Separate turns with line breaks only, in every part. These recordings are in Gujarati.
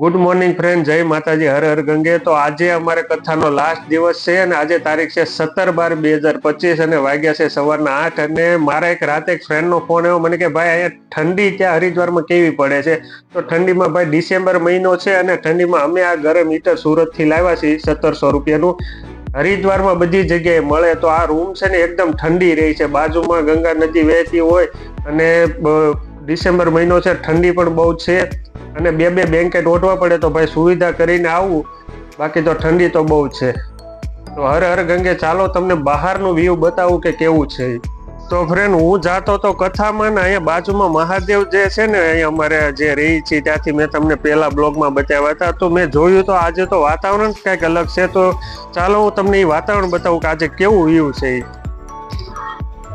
ગુડ મોર્નિંગ ફ્રેન્ડ, જય માતાજી, હર હર ગંગે. તો આજે અમારે કથાનો લાસ્ટ દિવસ છે અને આજે તારીખ છે 17/12/2025 અને વાગ્યા છે સવારના 8. અને મારા એક રાતે એક ફ્રેન્ડનો ફોન આવ્યો મને કે ભાઈ અહીંયા ઠંડી ત્યાં હરિદ્વારમાં કેવી પડે છે. તો ઠંડીમાં ભાઈ ડિસેમ્બર મહિનો છે અને ઠંડીમાં અમે આ ગરમ હીટર સુરતથી લાવ્યા છીએ 1700 રૂપિયાનું. હરિદ્વારમાં બધી જગ્યાએ મળે. તો આ રૂમ છે ને એકદમ ઠંડી રહી છે, બાજુમાં ગંગા નદી વહેતી હોય અને ડિસેમ્બર મહિનો છે, ઠંડી પણ બહુ છે અને બે બ્લેન્કેટ ઓઢવા પડે. તો ભાઈ સુવિધા કરીને આવવું, બાકી તો ઠંડી તો બહુ છે. તો હર હર ગંગે, ચાલો તમને બહારનું વ્યૂ બતાવું કે કેવું છે. તો ફ્રેન્ડ, હું જાતો તો કથામાં ને અહીંયા બાજુમાં મહાદેવ જે છે ને, અહીંયા અમારે જે રહી છે ત્યાંથી મેં તમને પહેલા બ્લોગમાં બતાવ્યા હતા. તો મેં જોયું તો આજે તો વાતાવરણ કંઈક અલગ છે. તો ચાલો હું તમને એ વાતાવરણ બતાવું કે આજે કેવું વ્યૂ છે.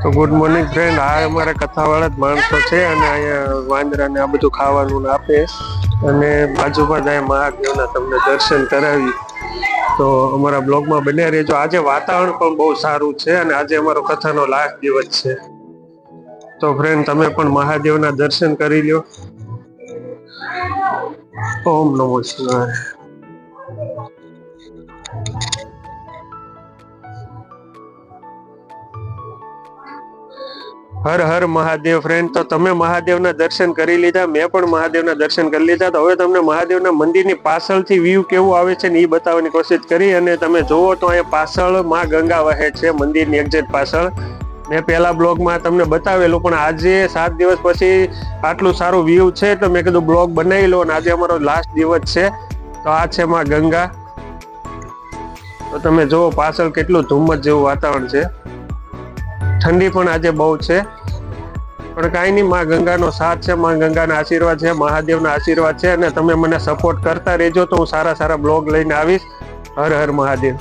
તો ગુડ મોર્નિંગ ફ્રેન્ડ, આ અમારા કથાવાળા જ માણસો છે અને અહીંયા વાંદરાને આ બધું ખાવાનું આપે અને બાજુમાં જ મહાદેવના તમને દર્શન કરાવી. તો અમારા બ્લોગમાં બન્યા રહેજો. આજે વાતાવરણ પણ બહુ સારું છે અને આજે અમારો કથાનો લાસ્ટ દિવસ છે. તો ફ્રેન્ડ, તમે પણ મહાદેવના દર્શન કરી લ્યો. ઓમ નમો શિવાય. હર હર મહાદેવ. ફ્રેન્ડ, તો તમે મહાદેવના દર્શન કરી લીધા, મેં પણ મહાદેવના દર્શન કરી લીધા. તો હવે તમને મહાદેવના મંદિરની પાછળથી વ્યૂ કેવું આવે છે ને એ બતાવવાની કોશિશ કરી. અને તમે જોવો તો અહીંયા પાછળ માં ગંગા વહે છે, મંદિરની એક્ઝેક્ટ પાછળ. મેં પહેલા બ્લોગમાં તમને બતાવેલું, પણ આજે 7 દિવસ પછી આટલું સારું વ્યૂ છે તો મેં કીધું બ્લોગ બનાવી લો. અને આજે અમારો લાસ્ટ દિવસ છે. તો આ છે માં ગંગા. તો તમે જોવો પાછળ કેટલું ધુમ્મસ જેવું વાતાવરણ છે. ઠંડી પણ આજે બહુ છે, પણ કાંઈ નહીં, માં ગંગાનો સાથ છે, માં ગંગાના આશીર્વાદ છે, મહાદેવના આશીર્વાદ છે. અને તમે મને સપોર્ટ કરતા રહેજો તો હું સારા બ્લોગ લઈને આવીશ. હર હર મહાદેવ.